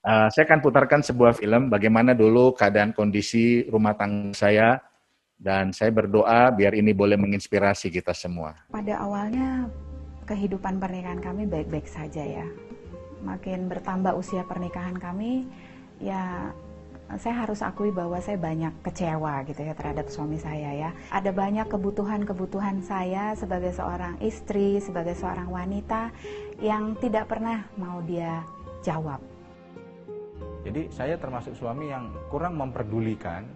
Saya akan putarkan sebuah film bagaimana dulu keadaan kondisi rumah tangga saya, dan saya berdoa biar ini boleh menginspirasi kita semua. Pada awalnya kehidupan pernikahan kami baik-baik saja ya. Makin bertambah usia pernikahan kami, ya saya harus akui bahwa saya banyak kecewa gitu ya terhadap suami saya ya. Ada banyak kebutuhan-kebutuhan saya sebagai seorang istri, sebagai seorang wanita yang tidak pernah mau dia jawab. Jadi saya termasuk suami yang kurang memperdulikan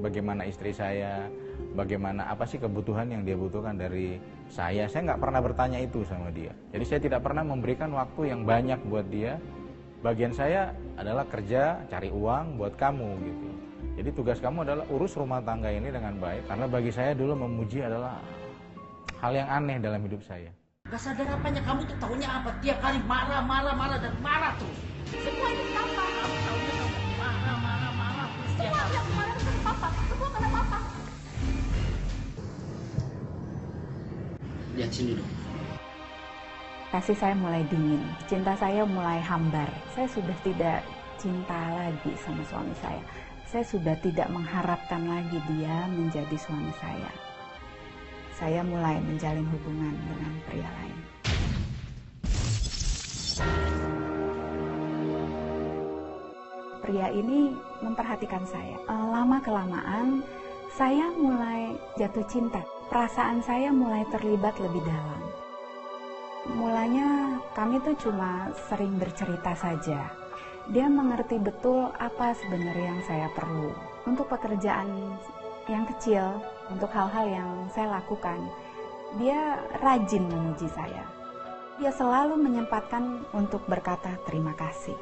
bagaimana istri saya, bagaimana apa sih kebutuhan yang dia butuhkan dari saya. Saya nggak pernah bertanya itu sama dia. Jadi saya tidak pernah memberikan waktu yang banyak buat dia. Bagian saya adalah kerja, cari uang buat kamu gitu. Jadi tugas kamu adalah urus rumah tangga ini dengan baik. Karena bagi saya dulu memuji adalah hal yang aneh dalam hidup saya. Gak sadar apanya kamu tuh tahunya apa? Tiap kali marah dan marah terus. Semua itu kenapa? Kamu tahunya kamu marah terus. Semua yang marah karena papa. Semua karena papa. Lihat sini dong. Kasih saya mulai dingin, cinta saya mulai hambar. Saya sudah tidak cinta lagi sama suami saya. Saya sudah tidak mengharapkan lagi dia menjadi suami saya. Saya mulai menjalin hubungan dengan pria lain. Pria ini memperhatikan saya. Lama-kelamaan, saya mulai jatuh cinta. Perasaan saya mulai terlibat lebih dalam. Mulanya kami tuh cuma sering bercerita saja. Dia mengerti betul apa sebenarnya yang saya perlu. Untuk pekerjaan yang kecil, untuk hal-hal yang saya lakukan, dia rajin memuji saya. Dia selalu menyempatkan untuk berkata terima kasih.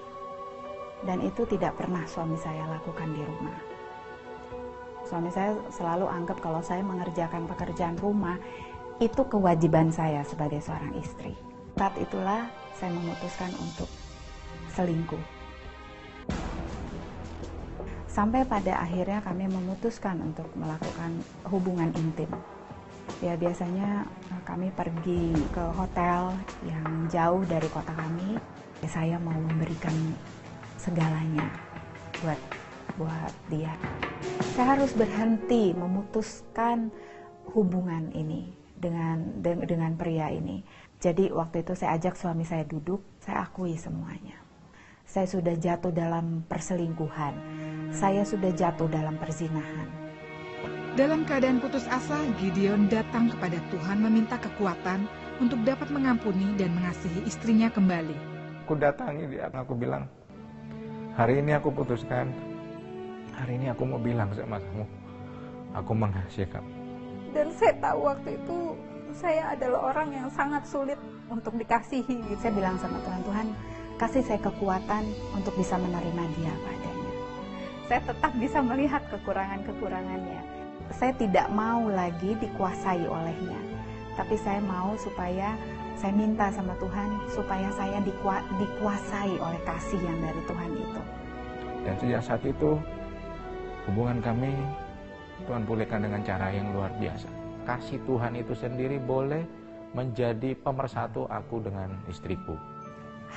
Dan itu tidak pernah suami saya lakukan di rumah. Suami saya selalu anggap kalau saya mengerjakan pekerjaan rumah, itu kewajiban saya sebagai seorang istri. Saat itulah saya memutuskan untuk selingkuh. Sampai pada akhirnya kami memutuskan untuk melakukan hubungan intim. Ya biasanya kami pergi ke hotel yang jauh dari kota kami. Saya mau memberikan segalanya buat dia. Saya harus berhenti memutuskan hubungan ini dengan pria ini. Jadi waktu itu saya ajak suami saya duduk, saya akui semuanya. Saya sudah jatuh dalam perselingkuhan. Saya sudah jatuh dalam perzinahan. Dalam keadaan putus asa, Gideon datang kepada Tuhan meminta kekuatan untuk dapat mengampuni dan mengasihi istrinya kembali. Aku datangi dia, aku bilang, hari ini aku putuskan, hari ini aku mau bilang sama kamu, aku mengasihi kamu. Dan saya tahu waktu itu saya adalah orang yang sangat sulit untuk dikasihi. Saya bilang sama Tuhan, Tuhan kasih saya kekuatan untuk bisa menerima dia padanya. Saya tetap bisa melihat kekurangan-kekurangannya. Saya tidak mau lagi dikuasai olehnya. Tapi saya mau supaya, saya minta sama Tuhan supaya saya dikuasai oleh kasih yang dari Tuhan itu. Dan sejak saat itu, hubungan kami Tuhan pulihkan dengan cara yang luar biasa. Kasih Tuhan itu sendiri boleh menjadi pemersatu aku dengan istriku.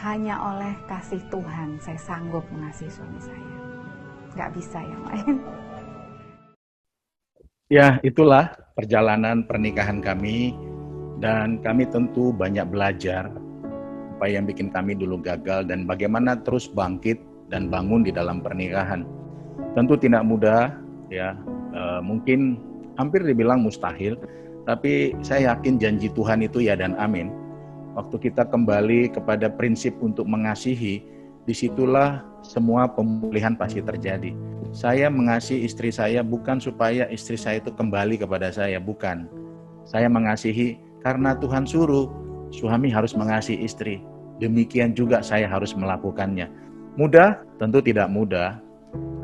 Hanya oleh kasih Tuhan saya sanggup mengasihi suami saya. Gak bisa yang lain. Ya, itulah perjalanan pernikahan kami, dan kami tentu banyak belajar apa yang bikin kami dulu gagal dan bagaimana terus bangkit dan bangun di dalam pernikahan. Tentu tidak mudah, ya, mungkin hampir dibilang mustahil, tapi saya yakin janji Tuhan itu ya dan amin. Waktu kita kembali kepada prinsip untuk mengasihi, disitulah semua pemulihan pasti terjadi. Saya mengasihi istri saya bukan supaya istri saya itu kembali kepada saya, bukan. Saya mengasihi karena Tuhan suruh, suami harus mengasihi istri. Demikian juga saya harus melakukannya. Mudah? Tentu tidak mudah.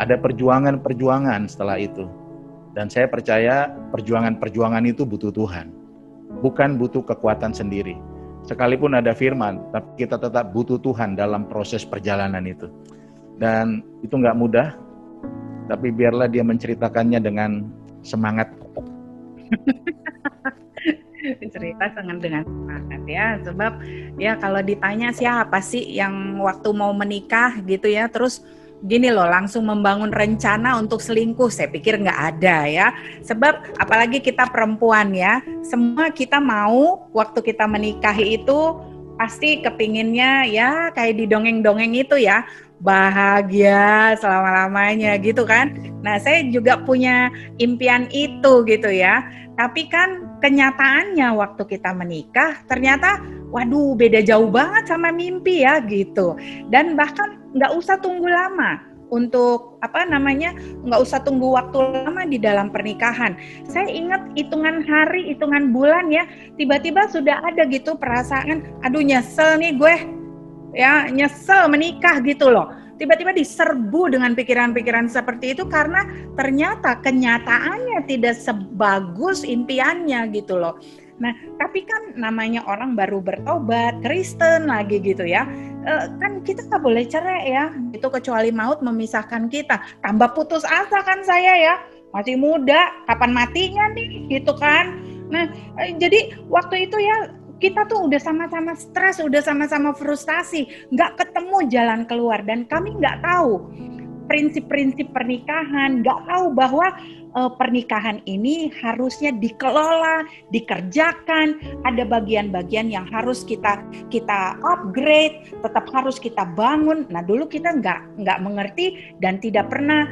Ada perjuangan-perjuangan setelah itu. Dan saya percaya perjuangan-perjuangan itu butuh Tuhan. Bukan butuh kekuatan sendiri. Sekalipun ada firman, tapi kita tetap butuh Tuhan dalam proses perjalanan itu. Dan itu nggak mudah, tapi biarlah dia menceritakannya dengan semangat. cerita sangat dengan semangat ya, sebab ya kalau ditanya siapa sih yang waktu mau menikah gitu ya, terus gini loh langsung membangun rencana untuk selingkuh, saya pikir nggak ada ya, sebab apalagi kita perempuan ya, semua kita mau waktu kita menikahi itu pasti kepinginnya ya kayak di dongeng-dongeng itu ya, bahagia selama-lamanya gitu kan. Nah saya juga punya impian itu gitu ya. Tapi kan kenyataannya waktu kita menikah ternyata waduh beda jauh banget sama mimpi ya gitu. Dan bahkan nggak usah tunggu lama untuk nggak usah tunggu waktu lama di dalam pernikahan. Saya ingat hitungan hari, hitungan bulan ya, tiba-tiba sudah ada gitu perasaan, aduh nyesel nih gue, ya nyesel menikah gitu loh. Tiba-tiba diserbu dengan pikiran-pikiran seperti itu karena ternyata kenyataannya tidak sebagus impiannya gitu loh. Nah, tapi kan namanya orang baru bertobat, Kristen lagi gitu ya, kan kita nggak boleh cerai ya, itu kecuali maut memisahkan kita. Tambah putus asa kan saya ya, masih muda, kapan matinya nih gitu kan. Nah, jadi waktu itu ya kita tuh udah sama-sama stres, udah sama-sama frustasi, nggak ketemu jalan keluar, dan kami nggak tahu prinsip-prinsip pernikahan, nggak tahu bahwa pernikahan ini harusnya dikelola, dikerjakan, ada bagian-bagian yang harus kita upgrade, tetap harus kita bangun. Nah dulu kita nggak mengerti dan tidak pernah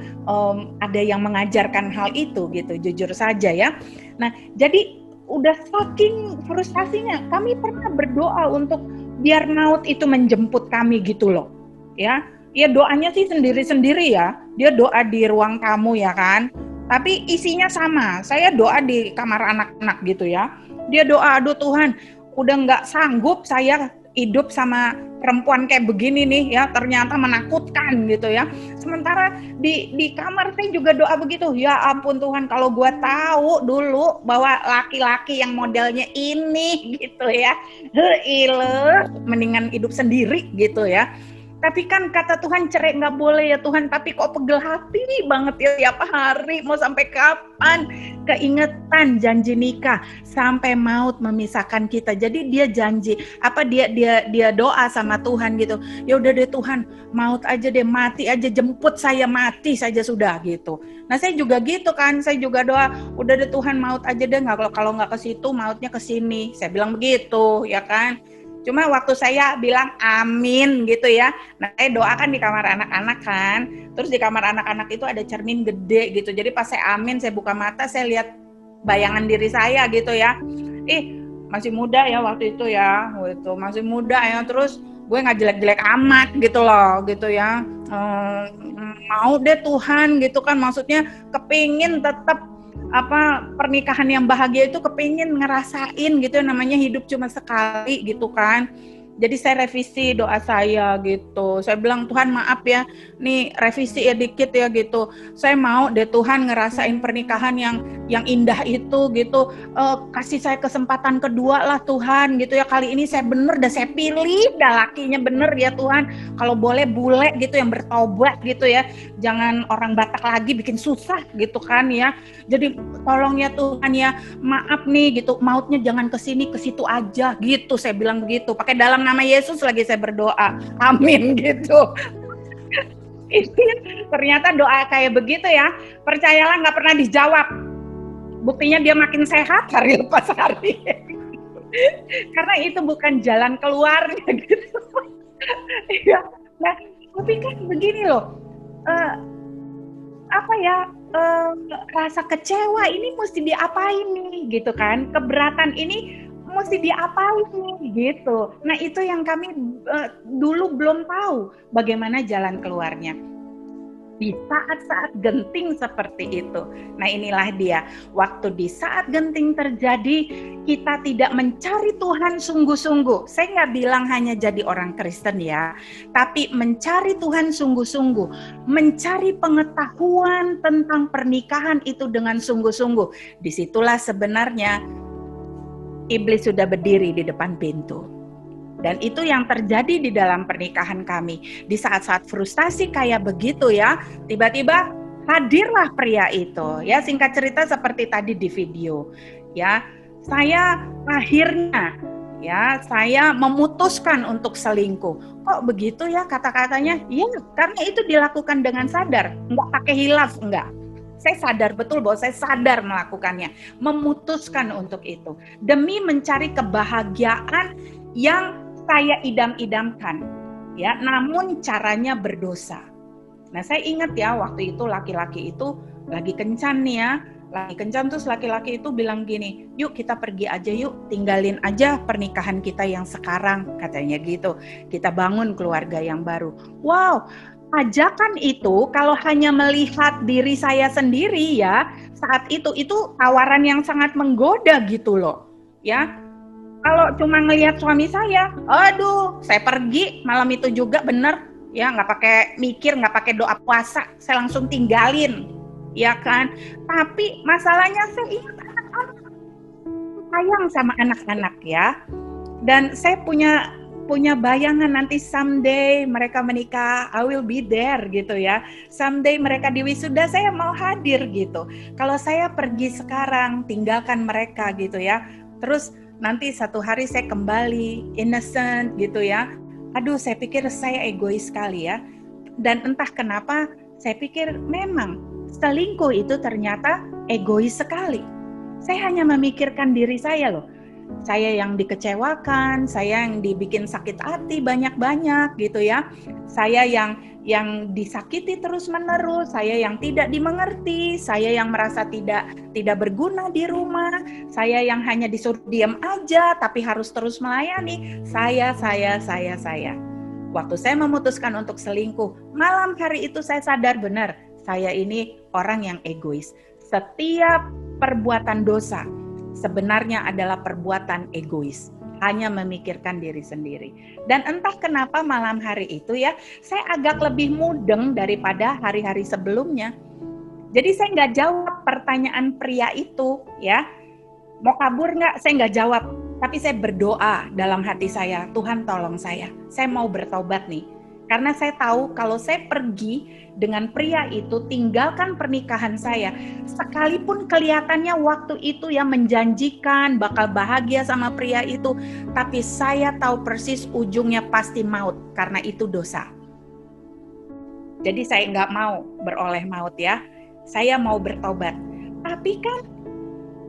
ada yang mengajarkan hal itu gitu, jujur saja ya. Nah jadi udah saking frustasinya, kami pernah berdoa untuk biar maut itu menjemput kami gitu loh, ya. Ya doanya sih sendiri-sendiri ya, dia doa di ruang tamu ya kan, tapi isinya sama, saya doa di kamar anak-anak gitu ya. Dia doa, aduh Tuhan, udah nggak sanggup saya hidup sama perempuan kayak begini nih ya, ternyata menakutkan gitu ya. Sementara di kamar saya juga doa begitu, ya ampun Tuhan, kalau gue tahu dulu bahwa laki-laki yang modelnya ini gitu ya, mendingan hidup sendiri gitu ya. Tapi kan kata Tuhan cerai nggak boleh ya Tuhan, tapi kok pegel hati banget ya tiap hari, mau sampai kapan? Keingetan janji nikah sampai maut memisahkan kita. Jadi dia janji, dia doa sama Tuhan gitu. Ya udah deh Tuhan, maut aja deh, mati aja, jemput saya mati saja sudah gitu. Nah saya juga gitu kan, saya juga doa, udah deh Tuhan maut aja deh, kalau nggak ke situ mautnya ke sini. Saya bilang begitu ya kan. Cuma waktu saya bilang amin gitu ya, nah saya doakan di kamar anak-anak kan, terus di kamar anak-anak itu ada cermin gede gitu, jadi pas saya amin, saya buka mata, saya lihat bayangan diri saya gitu ya, masih muda ya waktu itu ya, gitu, masih muda ya, terus gue nggak jelek-jelek amat gitu loh, gitu ya, mau deh Tuhan gitu kan, maksudnya kepingin tetap pernikahan yang bahagia itu, kepingin ngerasain gitu, namanya hidup cuma sekali gitu kan. Jadi saya revisi doa saya gitu. Saya bilang Tuhan maaf ya, nih revisi ya dikit ya gitu. Saya mau deh Tuhan ngerasain pernikahan yang indah itu gitu. Kasih saya kesempatan kedua lah Tuhan gitu ya. Kali ini saya bener dah, saya pilih dah lakinya bener ya Tuhan. Kalau boleh bule gitu yang bertobat gitu ya. Jangan orang Batak lagi bikin susah gitu kan ya. Jadi tolong ya Tuhan ya, maaf nih gitu, mautnya jangan kesini, ke situ aja gitu. Saya bilang begitu. Pakai dalam nama Yesus lagi saya berdoa, amin gitu. Ternyata doa kayak begitu ya, percayalah nggak pernah dijawab. Buktinya dia makin sehat hari lepas hari. Karena itu bukan jalan keluarnya gitu. Nah, tapi kan begini loh, rasa kecewa ini mesti diapain nih gitu kan, keberatan ini mesti diapain nih gitu. Nah itu yang kami dulu belum tahu bagaimana jalan keluarnya di saat-saat genting seperti itu. Nah inilah dia, waktu di saat genting terjadi, kita tidak mencari Tuhan sungguh-sungguh. Saya nggak bilang hanya jadi orang Kristen ya, tapi mencari Tuhan sungguh-sungguh, mencari pengetahuan tentang pernikahan itu dengan sungguh-sungguh. Disitulah sebenarnya iblis sudah berdiri di depan pintu. Dan itu yang terjadi di dalam pernikahan kami. Di saat-saat frustasi kayak begitu ya, tiba-tiba hadirlah pria itu. Ya, singkat cerita seperti tadi di video. Ya, saya akhirnya ya saya memutuskan untuk selingkuh. Kok begitu ya kata-katanya? Iya, karena itu dilakukan dengan sadar, nggak pakai hilaf, enggak. Saya sadar betul bahwa saya sadar melakukannya, memutuskan untuk itu demi mencari kebahagiaan yang saya idam-idamkan, ya. Namun caranya berdosa. Nah, saya ingat ya waktu itu laki-laki itu lagi kencan nih ya, lagi kencan terus laki-laki itu bilang gini, yuk kita pergi aja yuk, tinggalin aja pernikahan kita yang sekarang, katanya gitu. Kita bangun keluarga yang baru. Wow. Ajakan itu kalau hanya melihat diri saya sendiri ya, saat itu tawaran yang sangat menggoda gitu loh. Ya. Kalau cuma ngelihat suami saya, aduh, saya pergi malam itu juga bener ya, nggak pakai mikir, nggak pakai doa puasa, saya langsung tinggalin. Ya kan? Tapi masalahnya saya ingat anak-anak. Sayang sama anak-anak ya. Dan saya punya bayangan nanti someday mereka menikah, I will be there gitu ya. Someday mereka di wisuda, saya mau hadir gitu. Kalau saya pergi sekarang, tinggalkan mereka gitu ya. Terus nanti satu hari saya kembali, innocent gitu ya. Aduh, saya pikir saya egois sekali ya. Dan entah kenapa, saya pikir memang selingkuh itu ternyata egois sekali. Saya hanya memikirkan diri saya loh. Saya yang dikecewakan, saya yang dibikin sakit hati banyak-banyak gitu ya. Saya yang disakiti terus-menerus, saya yang tidak dimengerti, saya yang merasa tidak berguna di rumah, saya yang hanya disuruh diam aja tapi harus terus melayani. Saya. Waktu saya memutuskan untuk selingkuh, malam hari itu saya sadar benar, saya ini orang yang egois. Setiap perbuatan dosa sebenarnya adalah perbuatan egois, hanya memikirkan diri sendiri. Dan entah kenapa malam hari itu ya, saya agak lebih mudeng daripada hari-hari sebelumnya. Jadi saya nggak jawab pertanyaan pria itu ya, mau kabur nggak? Saya nggak jawab, tapi saya berdoa dalam hati saya, Tuhan tolong saya mau bertobat nih. Karena saya tahu kalau saya pergi dengan pria itu, tinggalkan pernikahan saya, sekalipun kelihatannya waktu itu yang menjanjikan bakal bahagia sama pria itu, tapi saya tahu persis ujungnya pasti maut, karena itu dosa. Jadi saya nggak mau beroleh maut ya, saya mau bertobat. Tapi kan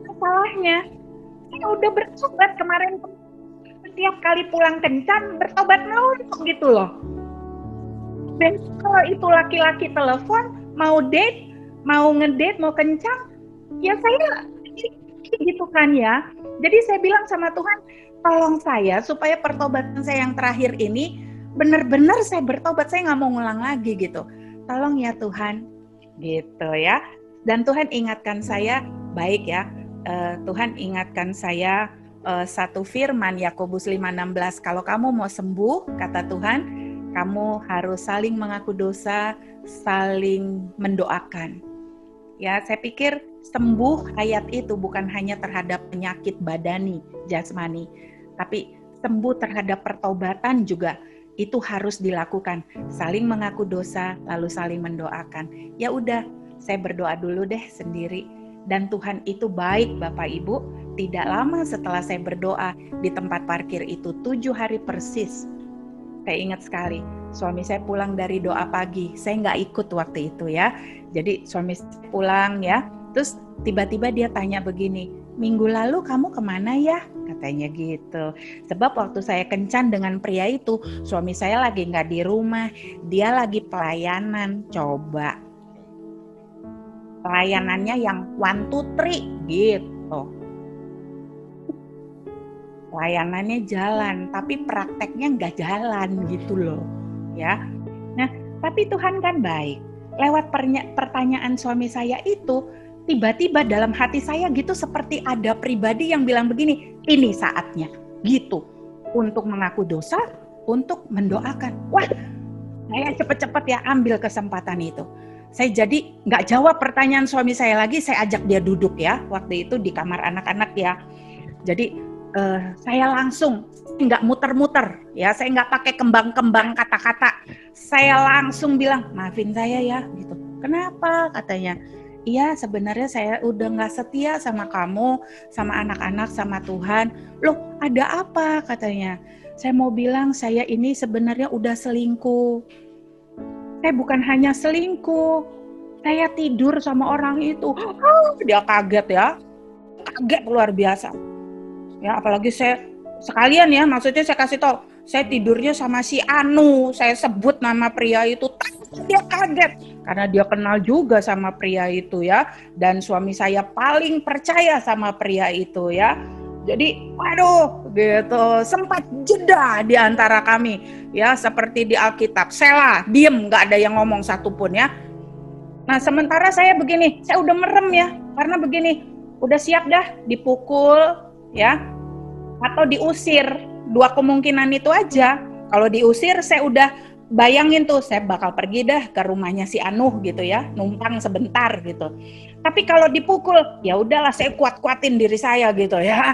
masalahnya, saya udah bertobat kemarin, setiap kali pulang kencan bertobat melulu gitu loh. Dan kalau itu laki-laki telepon, mau date, mau ngedate, mau kencan, ya saya gitu kan ya. Jadi saya bilang sama Tuhan, tolong saya supaya pertobatan saya yang terakhir ini benar-benar saya bertobat, saya nggak mau ngulang lagi gitu. Tolong ya Tuhan, gitu ya. Dan Tuhan ingatkan saya, baik ya, Tuhan ingatkan saya satu firman Yakobus 5:16, kalau kamu mau sembuh, kata Tuhan, kamu harus saling mengaku dosa, saling mendoakan. Ya, saya pikir sembuh ayat itu bukan hanya terhadap penyakit badani, jasmani, tapi sembuh terhadap pertobatan juga itu harus dilakukan. Saling mengaku dosa, lalu saling mendoakan. Ya udah, saya berdoa dulu deh sendiri. Dan Tuhan itu baik Bapak Ibu. Tidak lama setelah saya berdoa di tempat parkir itu 7 hari persis. Saya ingat sekali, suami saya pulang dari doa pagi, saya nggak ikut waktu itu ya. Jadi suami saya pulang ya, terus tiba-tiba dia tanya begini, minggu lalu kamu kemana ya? Katanya gitu. Sebab waktu saya kencan dengan pria itu, suami saya lagi nggak di rumah, dia lagi pelayanan, coba. Pelayanannya yang 1, 2, 3 gitu. Layanannya jalan, tapi prakteknya nggak jalan gitu loh, ya. Nah, tapi Tuhan kan baik. Lewat pertanyaan suami saya itu, tiba-tiba dalam hati saya gitu seperti ada pribadi yang bilang begini, ini saatnya, gitu. Untuk mengaku dosa, untuk mendoakan. Wah, saya cepet-cepet ya ambil kesempatan itu. Saya jadi nggak jawab pertanyaan suami saya lagi, saya ajak dia duduk ya, waktu itu di kamar anak-anak ya. Jadi saya langsung nggak muter-muter ya, saya nggak pakai kembang-kembang kata-kata, saya langsung bilang maafin saya ya gitu. Kenapa? Katanya iya sebenarnya saya udah nggak setia sama kamu, sama anak-anak, sama Tuhan. Loh, ada apa katanya? Saya mau bilang saya ini sebenarnya udah selingkuh. Saya bukan hanya selingkuh, saya tidur sama orang itu. Dia kaget ya, kaget luar biasa. Ya, apalagi saya sekalian ya, maksudnya saya kasih tahu, saya tidurnya sama si Anu, saya sebut nama pria itu, dia kaget karena dia kenal juga sama pria itu ya, dan suami saya paling percaya sama pria itu ya. Jadi, waduh, gitu, sempat jeda di antara kami ya, seperti di Alkitab, Selah, diem, nggak ada yang ngomong satupun ya. Nah, sementara saya begini, saya udah merem ya, karena begini, udah siap dah dipukul ya, atau diusir. Dua kemungkinan itu aja. Kalau diusir saya udah bayangin tuh, saya bakal pergi dah ke rumahnya si Anuh gitu ya, numpang sebentar gitu. Tapi kalau dipukul, ya udahlah saya kuat-kuatin diri saya gitu ya.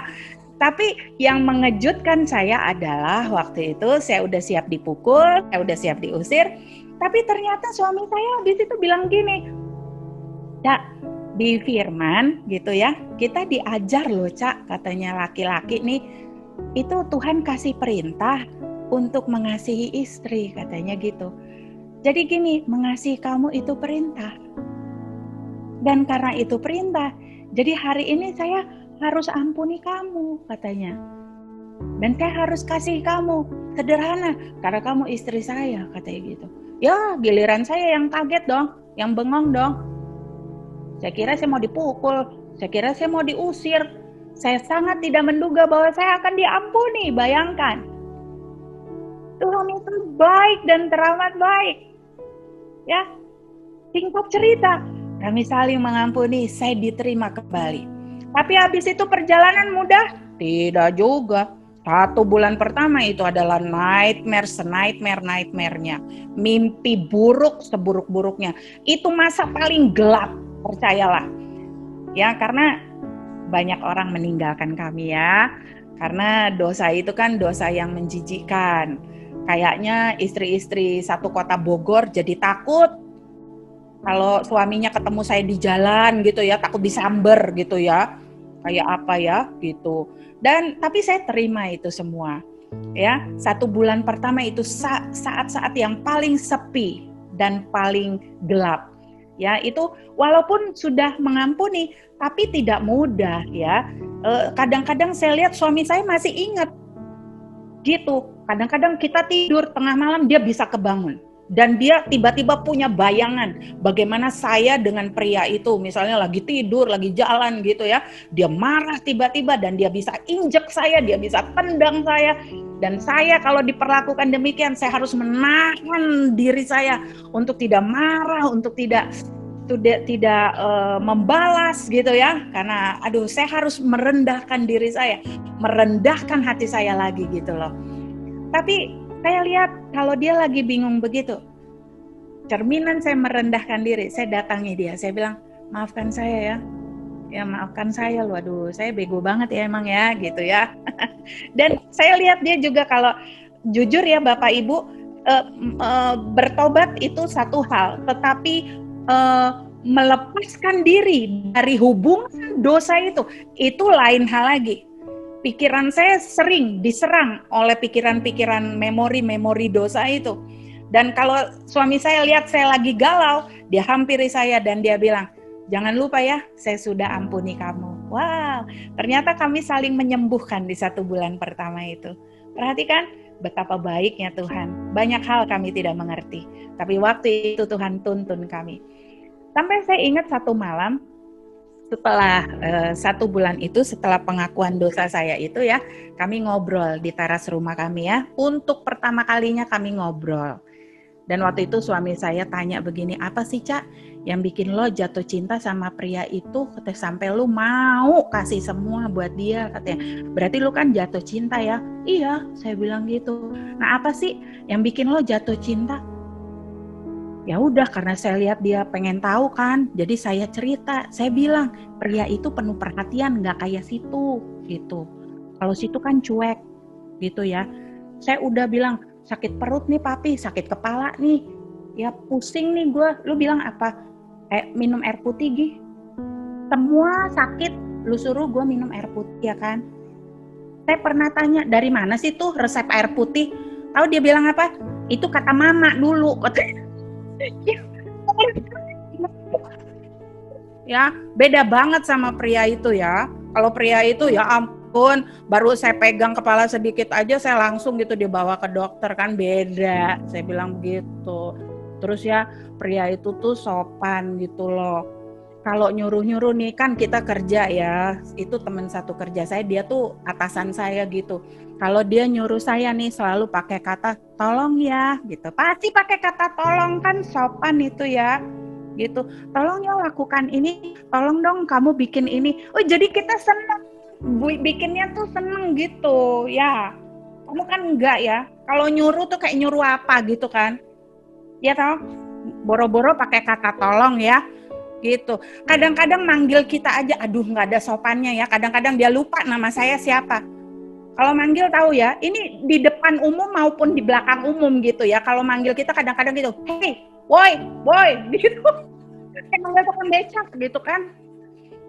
Tapi yang mengejutkan saya adalah waktu itu saya udah siap dipukul, saya udah siap diusir, tapi ternyata suami saya di situ bilang gini, "Cak, di firman gitu ya, kita diajar loh Cak," katanya laki-laki nih, itu Tuhan kasih perintah untuk mengasihi istri, katanya gitu. Jadi gini, mengasihi kamu itu perintah. Dan karena itu perintah, jadi hari ini saya harus ampuni kamu, katanya. Dan saya harus kasih kamu, sederhana, karena kamu istri saya, katanya gitu. Ya, giliran saya yang kaget dong, yang bengong dong. Saya kira saya mau dipukul, saya kira saya mau diusir. Saya sangat tidak menduga bahwa saya akan diampuni, bayangkan. Tuhan itu baik dan teramat baik. Ya, singkat cerita, kami saling mengampuni, saya diterima kembali. Tapi habis itu perjalanan mudah? Tidak juga. 1 bulan pertama itu adalah nightmare-nya. Mimpi buruk seburuk-buruknya. Itu masa paling gelap, percayalah. Ya, karena banyak orang meninggalkan kami ya. Karena dosa itu kan dosa yang menjijikkan. Kayaknya istri-istri satu kota Bogor jadi takut kalau suaminya ketemu saya di jalan gitu ya, takut disamber gitu ya. Kayak apa ya gitu. Dan tapi saya terima itu semua. Ya, 1 bulan pertama itu saat-saat yang paling sepi dan paling gelap. Ya, itu walaupun sudah mengampuni tapi tidak mudah ya. Kadang-kadang saya lihat suami saya masih ingat. Gitu. Kadang-kadang kita tidur tengah malam dia bisa kebangun. Dan dia tiba-tiba punya bayangan bagaimana saya dengan pria itu misalnya lagi tidur, lagi jalan gitu ya. Dia marah tiba-tiba dan dia bisa injek saya, dia bisa tendang saya. Dan saya kalau diperlakukan demikian, saya harus menahan diri saya untuk tidak marah, untuk tidak membalas gitu ya. Karena aduh, saya harus merendahkan diri saya, merendahkan hati saya lagi gitu loh. Tapi saya lihat kalau dia lagi bingung begitu, cerminan saya merendahkan diri, saya datangi dia, saya bilang, maafkan saya ya maafkan saya loh, aduh saya bego banget ya emang ya gitu ya. Dan saya lihat dia juga kalau jujur ya Bapak Ibu, bertobat itu satu hal, tetapi melepaskan diri dari hubungan dosa itu lain hal lagi. Pikiran saya sering diserang oleh pikiran-pikiran memori dosa itu. Dan kalau suami saya lihat saya lagi galau, dia hampiri saya dan dia bilang, jangan lupa ya, saya sudah ampuni kamu. Wow, ternyata kami saling menyembuhkan di 1 bulan pertama itu. Perhatikan betapa baiknya Tuhan. Banyak hal kami tidak mengerti, tapi waktu itu Tuhan tuntun kami. Sampai saya ingat satu malam, setelah 1 bulan itu, setelah pengakuan dosa saya itu ya, kami ngobrol di teras rumah kami ya. Untuk pertama kalinya kami ngobrol. Dan waktu itu suami saya tanya begini, apa sih Cak yang bikin lo jatuh cinta sama pria itu sampai lo mau kasih semua buat dia, katanya. Berarti lo kan jatuh cinta ya? Iya, saya bilang gitu. Nah apa sih yang bikin lo jatuh cinta? Ya udah, karena saya lihat dia pengen tahu kan, jadi saya cerita, saya bilang pria itu penuh perhatian, nggak kayak situ gitu. Kalau situ kan cuek gitu ya. Saya udah bilang sakit perut nih papi, sakit kepala nih, ya pusing nih gue. Lu bilang apa? Minum air putih Gi, semua sakit, lu suruh gue minum air putih ya kan. Saya pernah tanya, dari mana sih tuh resep air putih? Tahu dia bilang apa? Itu kata mama dulu. Ya, beda banget sama pria itu ya. Kalau pria itu ya ampun, baru saya pegang kepala sedikit aja saya langsung gitu dibawa ke dokter, kan beda. Saya bilang begitu. Terus ya, pria itu tuh sopan gitu loh. Kalau nyuruh-nyuruh nih, kan kita kerja ya, itu teman satu kerja saya, dia tuh atasan saya gitu. Kalau dia nyuruh saya nih selalu pakai kata tolong ya gitu. Pasti pakai kata tolong, kan sopan itu ya. Gitu. Tolong ya lakukan ini, tolong dong kamu bikin ini. Oh, jadi kita seneng bikinnya tuh seneng gitu ya. Kamu kan enggak ya. Kalau nyuruh tuh kayak nyuruh apa gitu kan. Ya tau, boro-boro pakai kata tolong ya. Gitu. Kadang-kadang manggil kita aja, aduh nggak ada sopannya ya. Kadang-kadang dia lupa nama saya siapa. Kalau manggil tahu ya, ini di depan umum maupun di belakang umum gitu ya. Kalau manggil kita kadang-kadang gitu, hey, boy, gitu. Kayak manggil tukang becak gitu kan.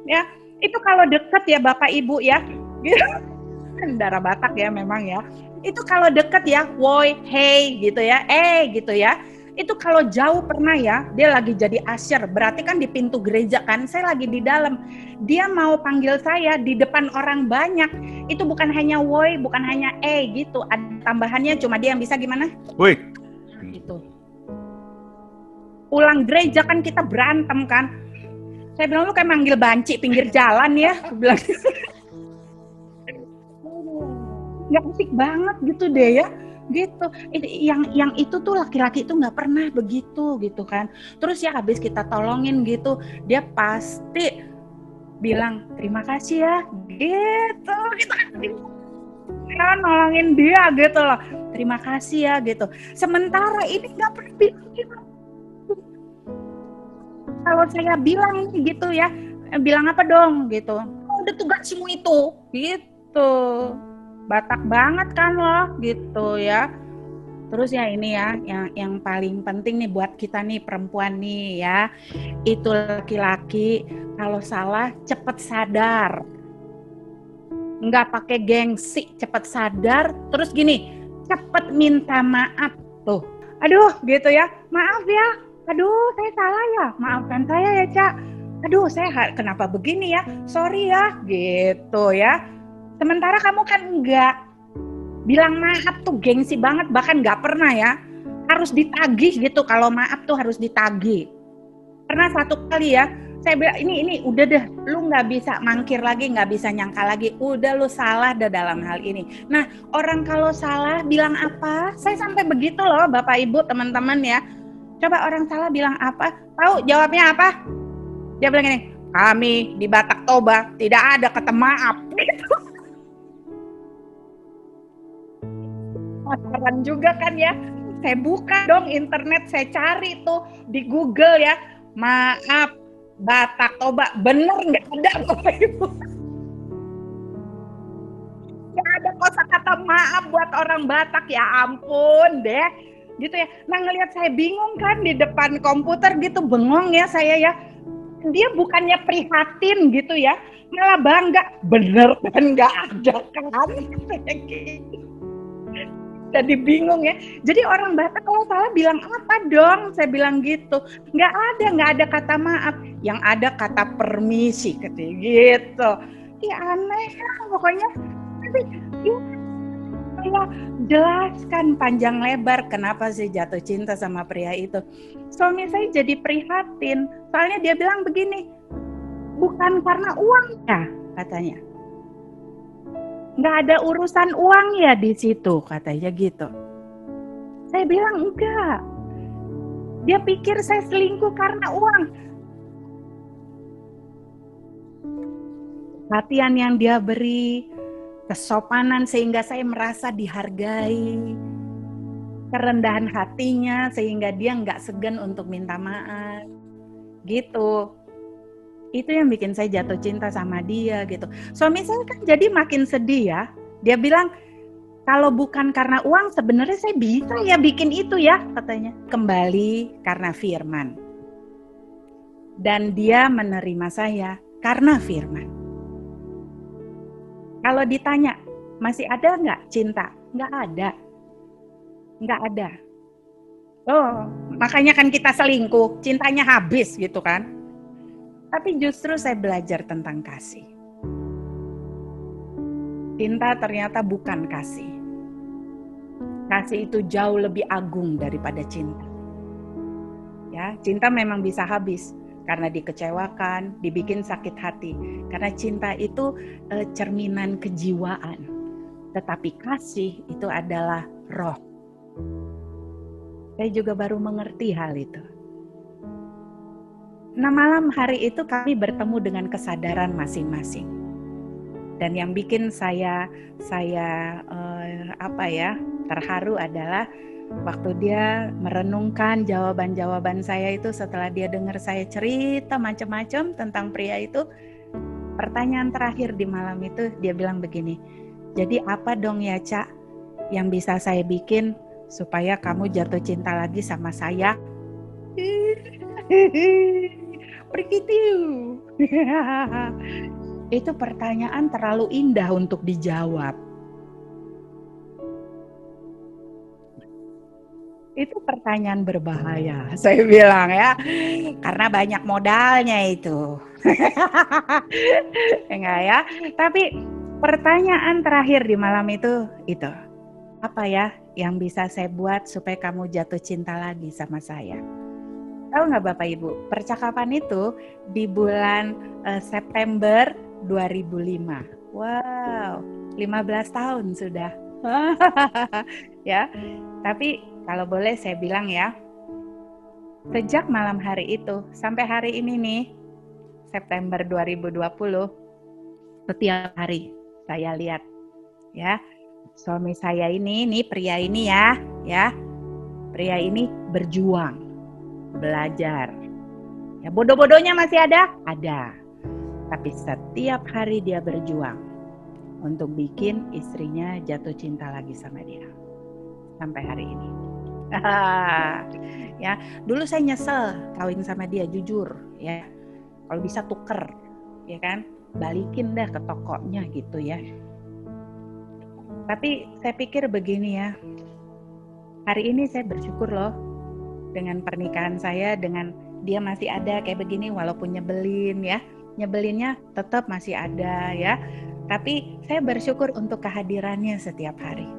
Ya, itu kalau deket ya Bapak Ibu ya. Gitu. Darah Batak ya memang ya. Itu kalau deket ya, woi, hey gitu ya, gitu ya. Itu kalau jauh pernah ya, dia lagi jadi usher, berarti kan di pintu gereja kan, saya lagi di dalam. Dia mau panggil saya di depan orang banyak, itu bukan hanya woi, bukan hanya gitu, ada tambahannya cuma dia yang bisa gimana? Woi. Gitu. Pulang gereja kan kita berantem kan. Saya bilang lu kayak manggil banci pinggir jalan ya, aku bilang. Nggak asik banget gitu deh ya. Gitu, yang itu tuh laki-laki itu nggak pernah begitu gitu kan. Terus ya habis kita tolongin gitu, dia pasti bilang terima kasih ya gitu, kita ya nolongin dia gitu loh, terima kasih ya gitu. Sementara ini nggak pernah bilang gitu. Kalau saya bilang gitu ya, bilang apa dong gitu, oh, udah tugasmu itu gitu. Batak banget kan loh gitu ya. Terus ya ini ya yang paling penting nih buat kita nih perempuan nih ya, itu laki-laki kalau salah cepet sadar, nggak pakai gengsi, cepet sadar. Terus gini, cepet minta maaf tuh. Aduh gitu ya, maaf ya, aduh saya salah ya, maafkan saya ya Cak, aduh saya kenapa begini ya, sorry ya gitu ya. Sementara kamu kan enggak bilang maaf tuh gengsi banget, bahkan enggak pernah ya. Harus ditagih gitu, kalau maaf tuh harus ditagih. Pernah satu kali ya, saya bilang ini udah deh, lu nggak bisa mangkir lagi, nggak bisa nyangka lagi, udah lu salah dah dalam hal ini. Nah, orang kalau salah bilang apa? Saya sampai begitu loh Bapak Ibu teman-teman ya. Coba orang salah bilang apa? Tahu jawabnya apa? Dia bilang gini, kami di Batak Toba tidak ada kata maaf gitu. Penasaran juga kan ya, saya buka dong internet, saya cari tuh di Google ya, maaf Batak Toba, bener nggak ada Bapak Ibu, nggak ada kosakata maaf buat orang Batak, ya ampun deh, gitu ya. Nah ngelihat saya bingung kan di depan komputer gitu, bengong ya saya ya, dia bukannya prihatin gitu ya, malah bangga, bener kan nggak ada kan, jadi bingung ya. Jadi orang Batak kalau salah bilang apa dong? Saya bilang gitu. Nggak ada kata maaf. Yang ada kata permisi katanya gitu. Ya aneh ya pokoknya. Tapi ya, saya jelaskan panjang lebar kenapa sih jatuh cinta sama pria itu. Suami saya jadi prihatin. Soalnya dia bilang begini, bukan karena uang ya katanya. Nggak ada urusan uang ya di situ katanya gitu. Saya bilang enggak. Dia pikir saya selingkuh karena uang. Perhatian yang dia beri, kesopanan sehingga saya merasa dihargai, kerendahan hatinya sehingga dia nggak segan untuk minta maaf. Gitu. Itu yang bikin saya jatuh cinta sama dia gitu. Suami saya kan jadi makin sedih ya. Dia bilang, kalau bukan karena uang sebenarnya saya bisa ya bikin itu ya katanya. Kembali karena firman. Dan dia menerima saya karena firman. Kalau ditanya, masih ada nggak cinta? Nggak ada. Nggak ada. Oh, makanya kan kita selingkuh, cintanya habis gitu kan. Tapi justru saya belajar tentang kasih. Cinta ternyata bukan kasih. Kasih itu jauh lebih agung daripada cinta. Ya, cinta memang bisa habis karena dikecewakan, dibikin sakit hati. Karena cinta itu cerminan kejiwaan. Tetapi kasih itu adalah roh. Saya juga baru mengerti hal itu. Nah, malam hari itu kami bertemu dengan kesadaran masing-masing. Dan yang bikin saya terharu adalah waktu dia merenungkan jawaban-jawaban saya itu setelah dia dengar saya cerita macam-macam tentang pria itu. Pertanyaan terakhir di malam itu dia bilang begini, jadi apa dong ya Cak yang bisa saya bikin supaya kamu jatuh cinta lagi sama saya? Begitu. Itu pertanyaan terlalu indah untuk dijawab. Itu pertanyaan berbahaya, saya bilang ya, karena banyak modalnya itu. Enggak ya, tapi pertanyaan terakhir di malam itu, apa ya yang bisa saya buat supaya kamu jatuh cinta lagi sama saya? Tahu nggak Bapak Ibu, percakapan itu di bulan September 2005. Wow, 15 tahun sudah. Ya, tapi kalau boleh saya bilang ya, sejak malam hari itu sampai hari ini nih, September 2020, setiap hari saya lihat ya, suami saya ini, pria ini ya, pria ini berjuang, belajar. Ya, bodoh-bodohnya masih ada, tapi setiap hari dia berjuang untuk bikin istrinya jatuh cinta lagi sama dia sampai hari ini. Ya, dulu saya nyesel kawin sama dia, jujur ya. Kalau bisa tuker, ya kan, balikin dah ke tokonya gitu ya. Tapi saya pikir begini ya, hari ini saya bersyukur loh dengan pernikahan saya, dengan dia masih ada kayak begini, walaupun nyebelin ya, nyebelinnya tetap masih ada ya. Tapi saya bersyukur untuk kehadirannya setiap hari.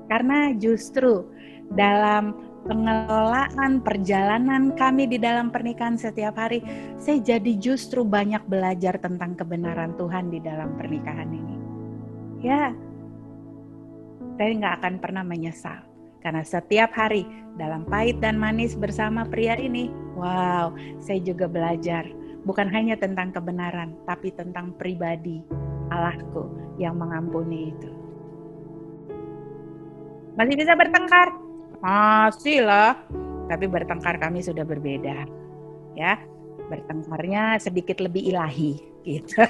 Karena justru dalam pengelolaan perjalanan kami di dalam pernikahan setiap hari, saya jadi justru banyak belajar tentang kebenaran Tuhan di dalam pernikahan ini. Ya, saya nggak akan pernah menyesal. Karena setiap hari dalam pahit dan manis bersama pria ini, wow, saya juga belajar. Bukan hanya tentang kebenaran, tapi tentang pribadi Allahku yang mengampuni itu. Masih bisa bertengkar? Masih lah. Tapi bertengkar kami sudah berbeda. Ya, bertengkarnya sedikit lebih ilahi gitu.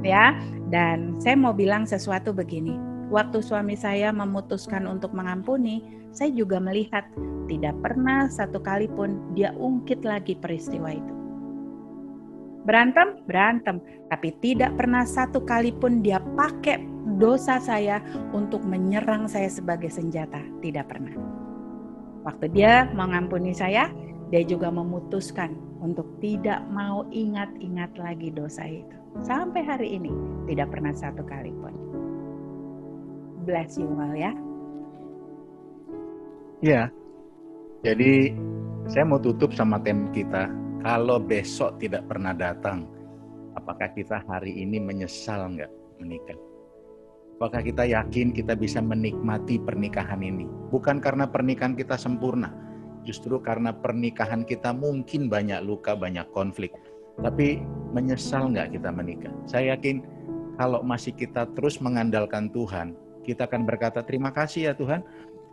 Ya, dan saya mau bilang sesuatu begini. Waktu suami saya memutuskan untuk mengampuni, saya juga melihat tidak pernah satu kali pun dia ungkit lagi peristiwa itu. Berantem, tapi tidak pernah satu kali pun dia pakai dosa saya untuk menyerang saya sebagai senjata. Tidak pernah. Waktu dia mengampuni saya, dia juga memutuskan untuk tidak mau ingat-ingat lagi dosa itu. Sampai hari ini, tidak pernah satu kali pun. Bless you all ya. Ya, jadi saya mau tutup sama tema kita. Kalau besok tidak pernah datang, apakah kita hari ini menyesal nggak menikah? Apakah kita yakin kita bisa menikmati pernikahan ini? Bukan karena pernikahan kita sempurna, justru karena pernikahan kita mungkin banyak luka, banyak konflik. Tapi menyesal nggak kita menikah? Saya yakin kalau masih kita terus mengandalkan Tuhan, kita akan berkata terima kasih ya Tuhan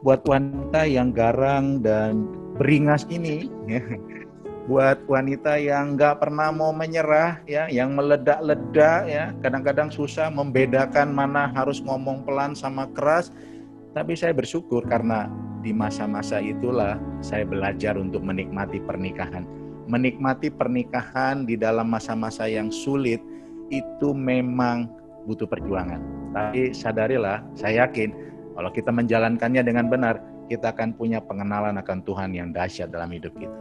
buat wanita yang garang dan beringas ini. Buat wanita yang nggak pernah mau menyerah, ya, yang meledak-ledak, ya, kadang-kadang susah membedakan mana harus ngomong pelan sama keras. Tapi saya bersyukur karena di masa-masa itulah saya belajar untuk menikmati pernikahan. menikmati pernikahan di dalam masa-masa yang sulit itu memang butuh perjuangan. Tapi sadarilah, saya yakin kalau kita menjalankannya dengan benar, kita akan punya pengenalan akan Tuhan yang dahsyat dalam hidup kita.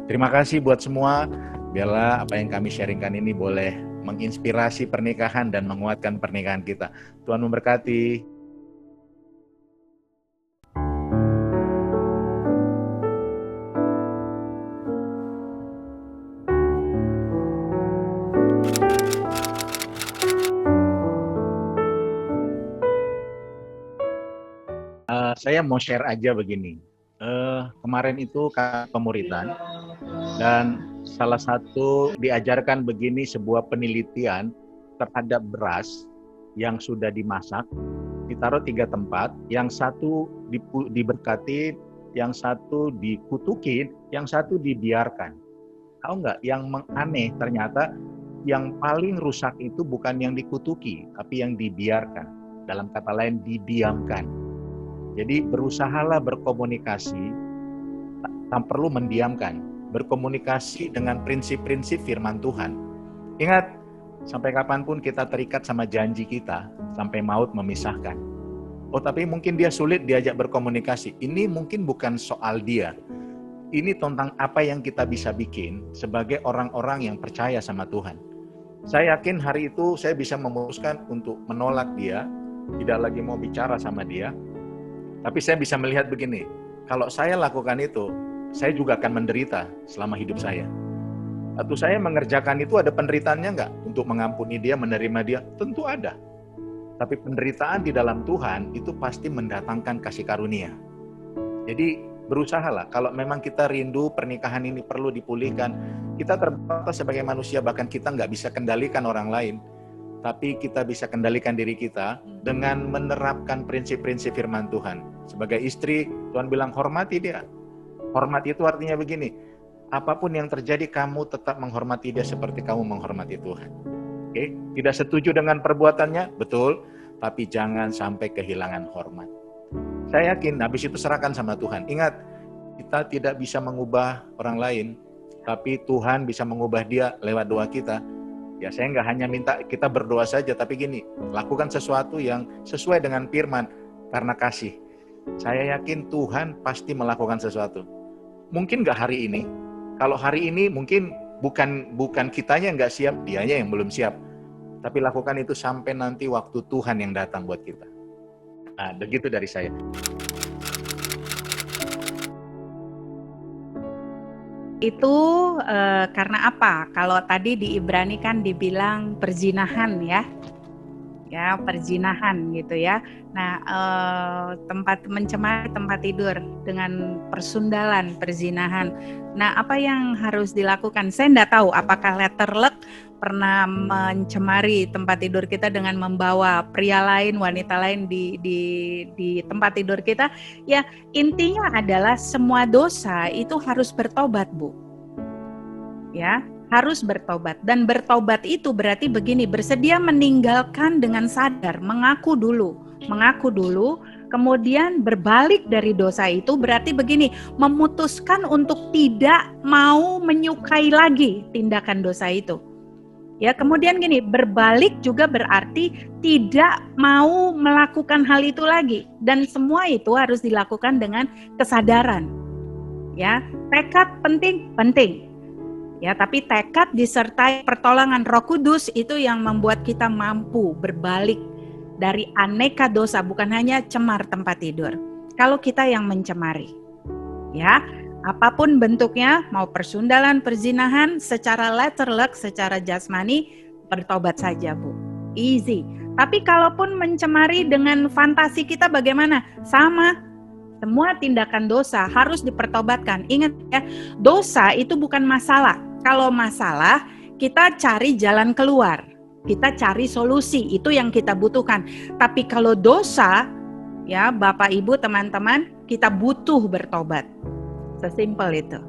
Terima kasih buat semua. Biarlah apa yang kami sharingkan ini boleh menginspirasi pernikahan dan menguatkan pernikahan kita. Tuhan memberkati. Saya mau share aja begini. Kemarin itu pemuridan dan salah satu diajarkan begini, sebuah penelitian terhadap beras yang sudah dimasak, ditaruh 3 tempat, yang satu diberkati, yang satu dikutukin, yang satu dibiarkan. Tahu nggak, yang aneh ternyata yang paling rusak itu bukan yang dikutuki, tapi yang dibiarkan. Dalam kata lain, didiamkan. Jadi berusahalah berkomunikasi, tak perlu mendiamkan. Berkomunikasi dengan prinsip-prinsip firman Tuhan. Ingat, sampai kapanpun kita terikat sama janji kita, sampai maut memisahkan. Oh, tapi mungkin dia sulit diajak berkomunikasi. Ini mungkin bukan soal dia. Ini tentang apa yang kita bisa bikin sebagai orang-orang yang percaya sama Tuhan. Saya yakin hari itu saya bisa memutuskan untuk menolak dia, tidak lagi mau bicara sama dia. Tapi saya bisa melihat begini, kalau saya lakukan itu, saya juga akan menderita selama hidup saya. Atau saya mengerjakan itu ada penderitaannya nggak? Untuk mengampuni dia, menerima dia? Tentu ada. Tapi penderitaan di dalam Tuhan itu pasti mendatangkan kasih karunia. Jadi berusahalah, kalau memang kita rindu pernikahan ini perlu dipulihkan, kita terbatas sebagai manusia, bahkan kita nggak bisa kendalikan orang lain. Tapi kita bisa kendalikan diri kita dengan menerapkan prinsip-prinsip firman Tuhan. Sebagai istri, Tuhan bilang hormati dia. Hormati itu artinya begini, apapun yang terjadi kamu tetap menghormati dia seperti kamu menghormati Tuhan. Oke? Tidak setuju dengan perbuatannya, betul, tapi jangan sampai kehilangan hormat. Saya yakin habis itu serahkan sama Tuhan. Ingat, kita tidak bisa mengubah orang lain, tapi Tuhan bisa mengubah dia lewat doa kita. Ya, saya nggak hanya minta kita berdoa saja, tapi gini, lakukan sesuatu yang sesuai dengan firman karena kasih. Saya yakin Tuhan pasti melakukan sesuatu. Mungkin nggak hari ini. Kalau hari ini mungkin bukan kitanya nggak siap, dianya yang belum siap. Tapi lakukan itu sampai nanti waktu Tuhan yang datang buat kita. Nah, begitu dari saya. Itu karena apa? Kalau tadi di Ibrani kan dibilang perzinahan ya perzinahan gitu ya. Nah, tempat mencemari tempat tidur dengan persundalan, perzinahan. Nah, apa yang harus dilakukan? Saya enggak tahu apakah letterluck pernah mencemari tempat tidur kita dengan membawa pria lain, wanita lain di tempat tidur kita. Ya, intinya adalah semua dosa itu harus bertobat, Bu. Ya, harus bertobat. Dan bertobat itu berarti begini, bersedia meninggalkan dengan sadar, mengaku dulu, kemudian berbalik dari dosa itu berarti begini, memutuskan untuk tidak mau menyukai lagi tindakan dosa itu. Ya, kemudian gini, berbalik juga berarti tidak mau melakukan hal itu lagi, dan semua itu harus dilakukan dengan kesadaran. Ya, tekad penting. Ya, tapi tekad disertai pertolongan Roh Kudus itu yang membuat kita mampu berbalik dari aneka dosa, bukan hanya cemar tempat tidur. Kalau kita yang mencemari, ya. Apapun bentuknya, mau persundalan, perzinahan, secara letterluck, secara jasmani, bertobat saja, Bu. Easy. Tapi kalaupun mencemari dengan fantasi kita bagaimana? Sama. Semua tindakan dosa harus dipertobatkan. Ingat ya, dosa itu bukan masalah. Kalau masalah, kita cari jalan keluar. Kita cari solusi, itu yang kita butuhkan. Tapi kalau dosa, ya Bapak, Ibu, teman-teman, kita butuh bertobat. Sesimpel itu.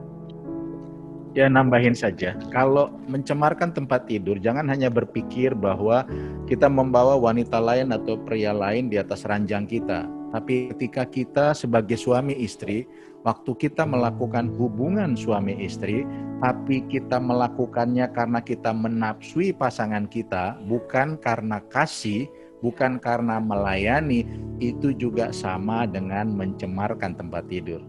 Ya, nambahin saja, kalau mencemarkan tempat tidur, jangan hanya berpikir bahwa kita membawa wanita lain atau pria lain di atas ranjang kita. Tapi ketika kita sebagai suami istri waktu kita melakukan hubungan suami istri, tapi kita melakukannya karena kita menafsui pasangan kita, bukan karena kasih, bukan karena melayani, itu juga sama dengan mencemarkan tempat tidur.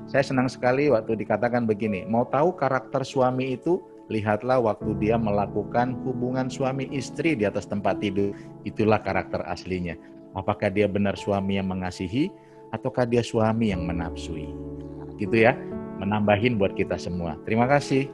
Saya senang sekali waktu dikatakan begini, mau tahu karakter suami itu, lihatlah waktu dia melakukan hubungan suami istri di atas tempat tidur. Itulah karakter aslinya. Apakah dia benar suami yang mengasihi, ataukah dia suami yang menafsui. Gitu ya, menambahin buat kita semua. Terima kasih.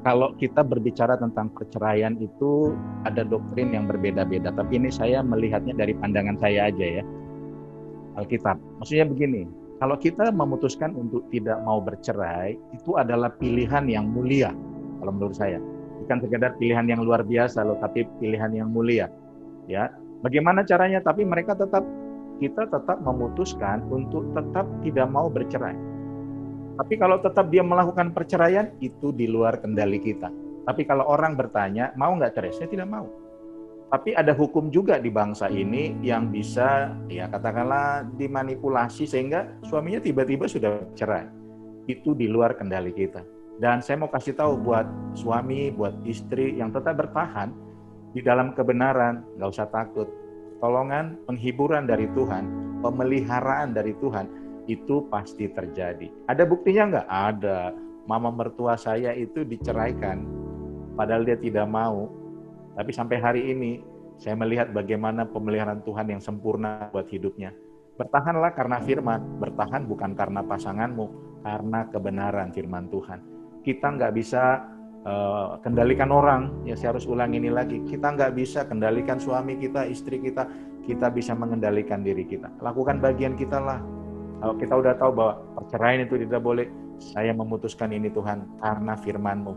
Kalau kita berbicara tentang perceraian itu ada doktrin yang berbeda-beda, tapi ini saya melihatnya dari pandangan saya aja ya. Alkitab. Maksudnya begini, kalau kita memutuskan untuk tidak mau bercerai, itu adalah pilihan yang mulia, kalau menurut saya. Bukan sekedar pilihan yang luar biasa loh, tapi pilihan yang mulia. Ya, bagaimana caranya? Tapi kita tetap memutuskan untuk tetap tidak mau bercerai. Tapi kalau tetap dia melakukan perceraian, itu di luar kendali kita. Tapi kalau orang bertanya, mau nggak cerai? Saya tidak mau. Tapi ada hukum juga di bangsa ini yang bisa, ya katakanlah dimanipulasi sehingga suaminya tiba-tiba sudah cerai. Itu di luar kendali kita. Dan saya mau kasih tahu buat suami, buat istri yang tetap bertahan di dalam kebenaran, nggak usah takut. Tolongan, penghiburan dari Tuhan, pemeliharaan dari Tuhan, itu pasti terjadi. Ada buktinya nggak? Ada. Mama mertua saya itu diceraikan, padahal dia tidak mau. Tapi sampai hari ini, saya melihat bagaimana pemeliharaan Tuhan yang sempurna buat hidupnya. Bertahanlah karena firman, bertahan bukan karena pasanganmu, karena kebenaran firman Tuhan. Kita nggak bisa kendalikan orang, ya saya harus ulang ini lagi. Kita nggak bisa kendalikan suami kita, istri kita bisa mengendalikan diri kita. Lakukan bagian kita lah. Kalau kita udah tahu bahwa perceraian itu tidak boleh, saya memutuskan ini Tuhan karena firman-Mu.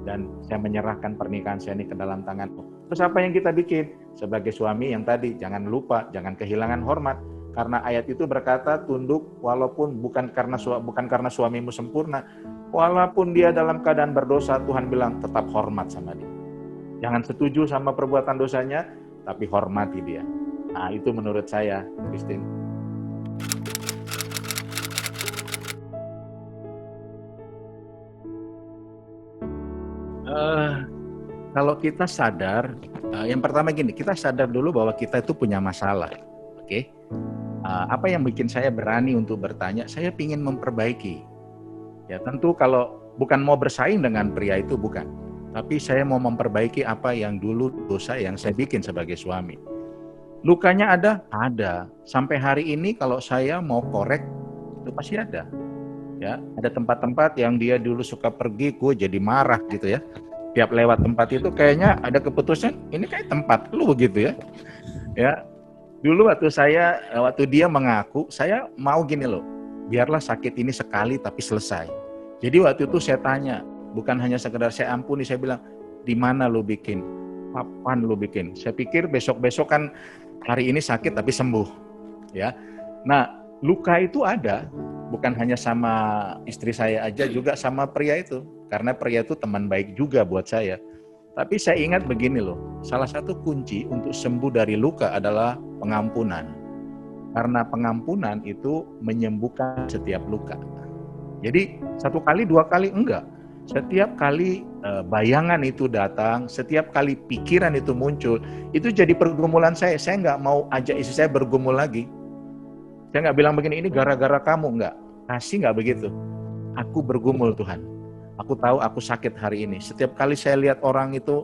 Dan saya menyerahkan pernikahan saya ini ke dalam tangan-Mu. Terus apa yang kita bikin? Sebagai suami yang tadi, jangan lupa, jangan kehilangan hormat. Karena ayat itu berkata, tunduk walaupun bukan karena suamimu sempurna. Walaupun dia dalam keadaan berdosa, Tuhan bilang tetap hormat sama dia. Jangan setuju sama perbuatan dosanya, tapi hormati dia. Nah itu menurut saya, Christine. Kalau kita sadar, yang pertama gini, kita sadar dulu bahwa kita itu punya masalah, oke? Apa yang bikin saya berani untuk bertanya? Saya ingin memperbaiki. Ya tentu kalau bukan mau bersaing dengan pria itu, bukan. Tapi saya mau memperbaiki apa yang dulu dosa yang saya bikin sebagai suami. Lukanya ada. Sampai hari ini kalau saya mau korek, itu pasti ada. Ya, ada tempat-tempat yang dia dulu suka pergi, gue jadi marah gitu ya. Tiap lewat tempat itu kayaknya ada keputusan, ini kayak tempat lu begitu ya. Ya, dulu waktu dia mengaku, saya mau gini loh, biarlah sakit ini sekali tapi selesai. Jadi waktu itu saya tanya, bukan hanya sekedar saya ampuni, saya bilang, di mana lu bikin? Kapan lu bikin? Saya pikir besok-besok kan hari ini sakit tapi sembuh. Ya, nah luka itu ada, bukan hanya sama istri saya aja, juga sama pria itu. Karena pria itu teman baik juga buat saya. Tapi saya ingat begini loh, salah satu kunci untuk sembuh dari luka adalah pengampunan. Karena pengampunan itu menyembuhkan setiap luka. Jadi 1 kali, 2 kali enggak. Setiap kali bayangan itu datang, setiap kali pikiran itu muncul, itu jadi pergumulan saya. Saya nggak mau ajak istri saya bergumul lagi. Saya nggak bilang begini, ini gara-gara kamu, enggak. Kasih nggak begitu. Aku bergumul Tuhan. Aku tahu aku sakit hari ini. Setiap kali saya lihat orang itu,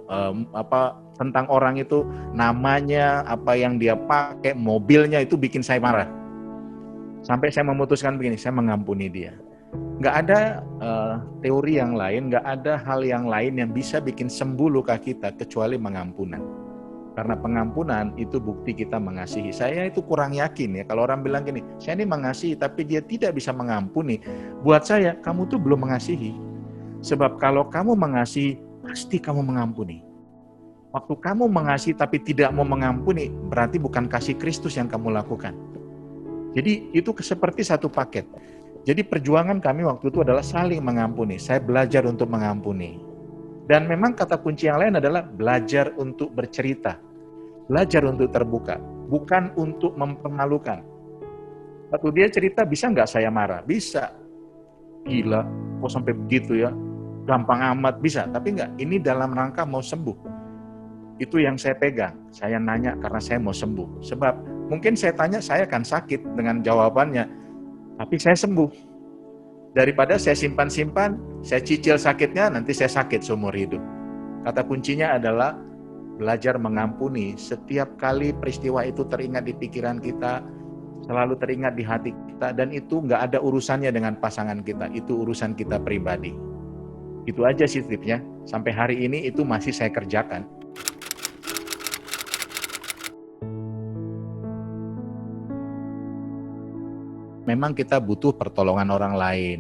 tentang orang itu, namanya, apa yang dia pakai, mobilnya itu bikin saya marah. Sampai saya memutuskan begini, saya mengampuni dia. Nggak ada teori yang lain, nggak ada hal yang lain yang bisa bikin sembuh luka kita kecuali pengampunan. Karena pengampunan itu bukti kita mengasihi. Saya itu kurang yakin ya, kalau orang bilang gini, saya ini mengasihi tapi dia tidak bisa mengampuni. Buat saya, kamu tuh belum mengasihi. Sebab kalau kamu mengasihi, pasti kamu mengampuni. Waktu kamu mengasihi tapi tidak mau mengampuni, berarti bukan kasih Kristus yang kamu lakukan. Jadi itu seperti satu paket. Jadi perjuangan kami waktu itu adalah saling mengampuni. Saya belajar untuk mengampuni. Dan memang kata kunci yang lain adalah belajar untuk bercerita. Belajar untuk terbuka, bukan untuk mempermalukan. Waktu dia cerita, bisa nggak saya marah? Bisa. Gila, kok sampai begitu ya? Gampang amat, bisa. Tapi nggak, ini dalam rangka mau sembuh. Itu yang saya pegang. Saya nanya karena saya mau sembuh. Sebab mungkin saya tanya, saya akan sakit dengan jawabannya. Tapi saya sembuh. Daripada saya simpan-simpan, saya cicil sakitnya, nanti saya sakit seumur hidup. Kata kuncinya adalah belajar mengampuni. Setiap kali peristiwa itu teringat di pikiran kita, selalu teringat di hati kita, dan itu nggak ada urusannya dengan pasangan kita, itu urusan kita pribadi. Itu aja sih tipsnya. Sampai hari ini itu masih saya kerjakan. Memang kita butuh pertolongan orang lain.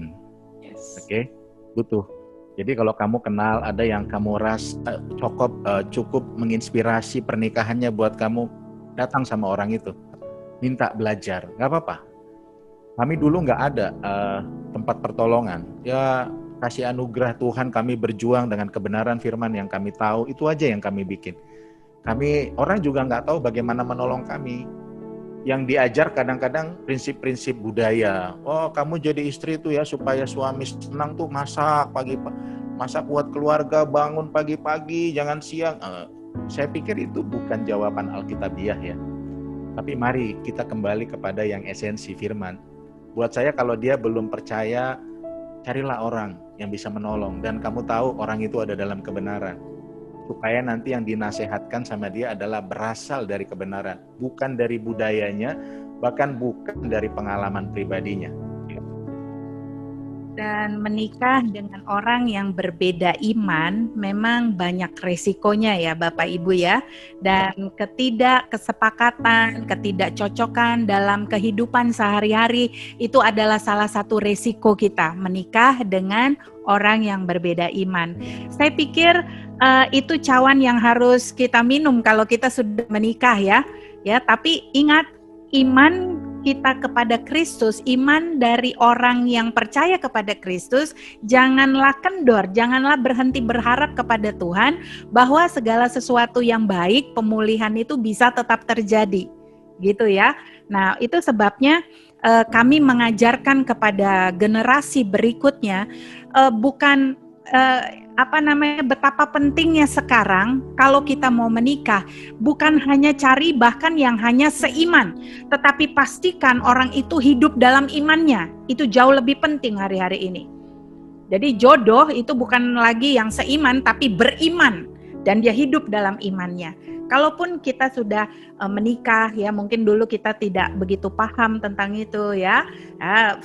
Oke? Butuh. Jadi kalau kamu kenal ada yang kamu rasa cukup menginspirasi pernikahannya buat kamu, datang sama orang itu. Minta belajar, nggak apa-apa. Kami dulu nggak ada tempat pertolongan. Ya kasih anugerah Tuhan, kami berjuang dengan kebenaran firman yang kami tahu, itu aja yang kami bikin. Orang juga nggak tahu bagaimana menolong kami. Yang diajar kadang-kadang prinsip-prinsip budaya. Oh, kamu jadi istri itu ya supaya suami senang tuh masak buat keluarga, bangun pagi-pagi, jangan siang. Saya pikir itu bukan jawaban Alkitabiah ya. Tapi mari kita kembali kepada yang esensi firman. Buat saya kalau dia belum percaya, carilah orang yang bisa menolong. Dan kamu tahu orang itu ada dalam kebenaran. Supaya nanti yang dinasehatkan sama dia adalah berasal dari kebenaran. Bukan dari budayanya, bahkan bukan dari pengalaman pribadinya. Dan menikah dengan orang yang berbeda iman memang banyak resikonya ya Bapak Ibu ya. Dan ketidakkesepakatan, ketidakcocokan dalam kehidupan sehari-hari itu adalah salah satu resiko kita menikah dengan orang yang berbeda iman. Saya pikir itu cawan yang harus kita minum kalau kita sudah menikah ya. Tapi ingat, iman kita kepada Kristus, iman dari orang yang percaya kepada Kristus, janganlah kendor, janganlah berhenti berharap kepada Tuhan bahwa segala sesuatu yang baik, pemulihan itu bisa tetap terjadi, gitu ya. Nah, itu sebabnya kami mengajarkan kepada generasi berikutnya bukan betapa pentingnya sekarang kalau kita mau menikah, bukan hanya cari bahkan yang hanya seiman, tetapi pastikan orang itu hidup dalam imannya. Itu jauh lebih penting hari-hari ini. Jadi jodoh itu bukan lagi yang seiman tapi beriman dan dia hidup dalam imannya. Kalaupun kita sudah menikah ya, mungkin dulu kita tidak begitu paham tentang itu ya.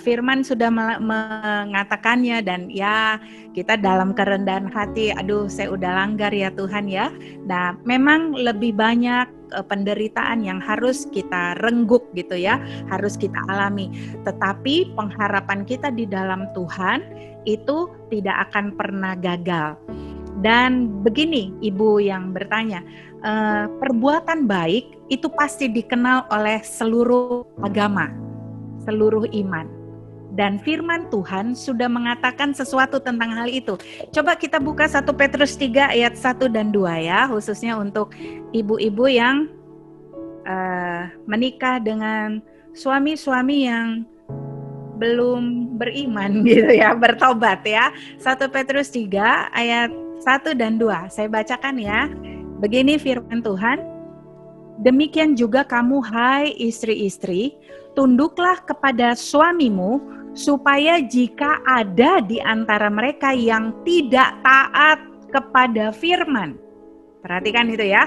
Firman sudah mengatakannya dan ya kita dalam kerendahan hati, aduh saya udah langgar ya Tuhan ya. Nah, memang lebih banyak penderitaan yang harus kita rengguk gitu ya, harus kita alami. Tetapi pengharapan kita di dalam Tuhan itu tidak akan pernah gagal. Dan begini Ibu yang bertanya, perbuatan baik itu pasti dikenal oleh seluruh agama, seluruh iman. Dan firman Tuhan sudah mengatakan sesuatu tentang hal itu. Coba kita buka 1 Petrus 3 ayat 1 dan 2 ya, khususnya untuk ibu-ibu yang menikah dengan suami-suami yang belum beriman gitu ya, bertobat ya. 1 Petrus 3 ayat 1 dan 2, saya bacakan ya. Begini firman Tuhan, demikian juga kamu hai istri-istri, tunduklah kepada suamimu, supaya jika ada di antara mereka yang tidak taat kepada firman. Perhatikan itu ya.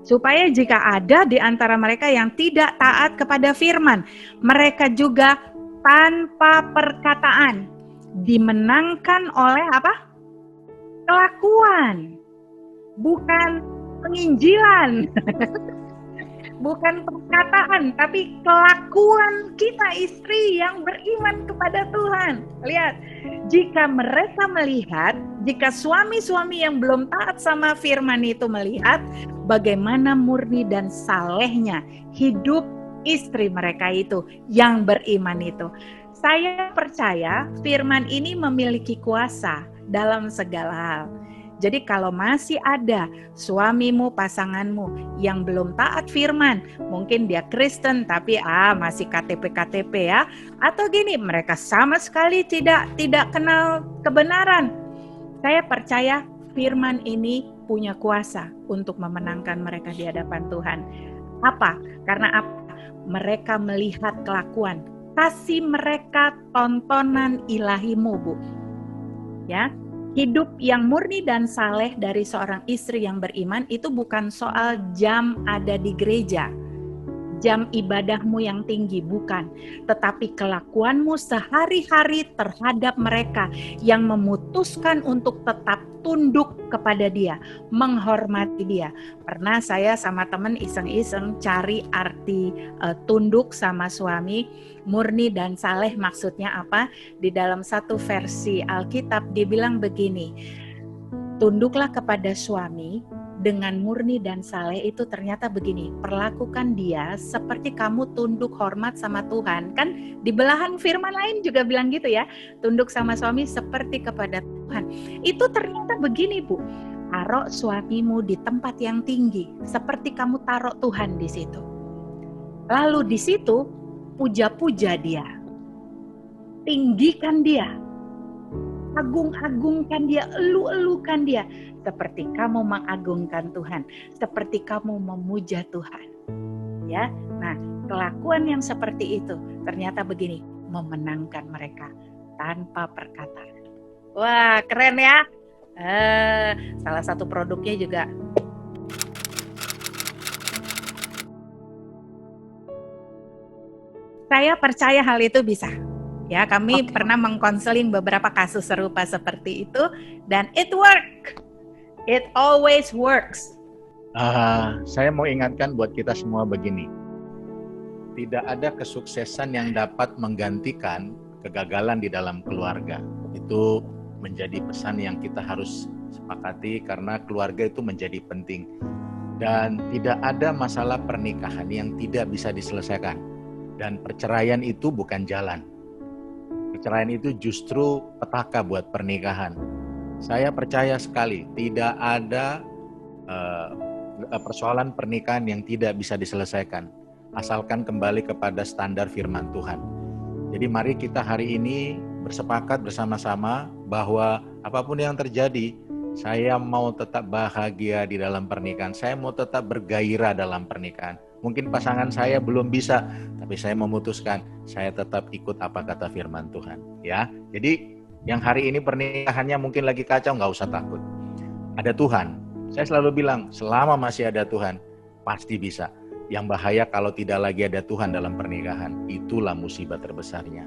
Supaya jika ada di antara mereka yang tidak taat kepada firman, mereka juga tanpa perkataan dimenangkan oleh apa? Kelakuan, bukan penginjilan, bukan perkataan, tapi kelakuan kita istri yang beriman kepada Tuhan. Lihat, jika mereka melihat, jika suami-suami yang belum taat sama firman itu melihat bagaimana murni dan salehnya hidup istri mereka itu yang beriman itu. Saya percaya firman ini memiliki kuasa dalam segala hal. Jadi kalau masih ada suamimu, pasanganmu yang belum taat firman, mungkin dia Kristen tapi masih KTP ya, atau gini, mereka sama sekali tidak kenal kebenaran. Saya percaya firman ini punya kuasa untuk memenangkan mereka di hadapan Tuhan. Apa? Karena apa? Mereka melihat kelakuan. Kasih mereka tontonan ilahimu, Bu. Ya. Hidup yang murni dan saleh dari seorang istri yang beriman itu bukan soal jam ada di gereja, jam ibadahmu yang tinggi, bukan. Tetapi kelakuanmu sehari-hari terhadap mereka yang memutuskan untuk tetap tunduk kepada dia, menghormati dia. Pernah saya sama teman iseng-iseng cari arti tunduk sama suami, murni dan saleh maksudnya apa? Di dalam satu versi Alkitab dibilang begini, tunduklah kepada suami dengan murni dan saleh itu ternyata begini, perlakukan dia seperti kamu tunduk hormat sama Tuhan. Kan di belahan firman lain juga bilang gitu ya, tunduk sama suami seperti kepada Tuhan. Itu ternyata begini, Bu, taruh suamimu di tempat yang tinggi seperti kamu taruh Tuhan di situ. Lalu di situ puja-puja dia, tinggikan dia, agung-agungkan dia, elu-elukan dia, seperti kamu mengagungkan Tuhan, seperti kamu memuja Tuhan. Ya, nah kelakuan yang seperti itu ternyata begini, memenangkan mereka tanpa perkataan. Wah, keren ya. Salah satu produknya juga. Saya percaya hal itu bisa. Ya, kami pernah mengkonseling beberapa kasus serupa seperti itu dan it work. It always works. Saya mau ingatkan buat kita semua begini. Tidak ada kesuksesan yang dapat menggantikan kegagalan di dalam keluarga. Itu menjadi pesan yang kita harus sepakati karena keluarga itu menjadi penting. Dan tidak ada masalah pernikahan yang tidak bisa diselesaikan. Dan perceraian itu bukan jalan. Perceraian itu justru petaka buat pernikahan. Saya percaya sekali tidak ada persoalan pernikahan yang tidak bisa diselesaikan. Asalkan kembali kepada standar firman Tuhan. Jadi mari kita hari ini bersepakat bersama-sama bahwa apapun yang terjadi, saya mau tetap bahagia di dalam pernikahan. Saya mau tetap bergairah dalam pernikahan. Mungkin pasangan saya belum bisa, tapi saya memutuskan saya tetap ikut apa kata firman Tuhan. Ya, jadi yang hari ini pernikahannya mungkin lagi kacau, nggak usah takut. Ada Tuhan. Saya selalu bilang, selama masih ada Tuhan, pasti bisa. Yang bahaya kalau tidak lagi ada Tuhan dalam pernikahan, itulah musibah terbesarnya.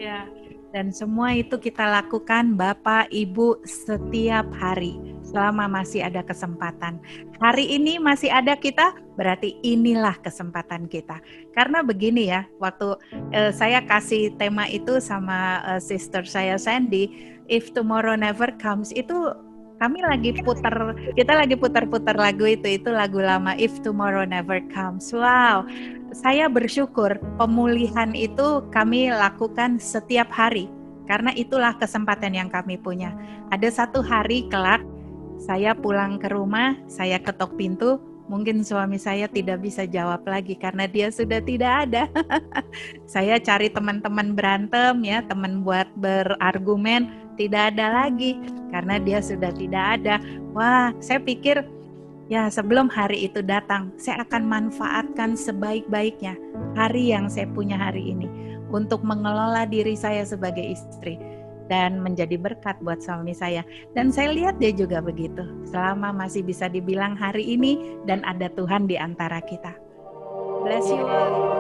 Ya, dan semua itu kita lakukan Bapak, Ibu setiap hari. Selama masih ada kesempatan. Hari ini masih ada kita, berarti inilah kesempatan kita. Karena begini ya, waktu saya kasih tema itu sama sister saya Sandy, If Tomorrow Never Comes, itu kami kita lagi putar lagu itu lagu lama, If Tomorrow Never Comes. Wow, saya bersyukur pemulihan itu kami lakukan setiap hari. Karena itulah kesempatan yang kami punya. Ada satu hari kelak, saya pulang ke rumah, saya ketok pintu, mungkin suami saya tidak bisa jawab lagi karena dia sudah tidak ada. Saya cari teman-teman berantem ya, teman buat berargumen, tidak ada lagi karena dia sudah tidak ada. Wah, saya pikir ya sebelum hari itu datang, saya akan manfaatkan sebaik-baiknya hari yang saya punya hari ini untuk mengelola diri saya sebagai istri dan menjadi berkat buat suami saya. Dan saya lihat dia juga begitu. Selama masih bisa dibilang hari ini dan ada Tuhan di antara kita. Bless you all.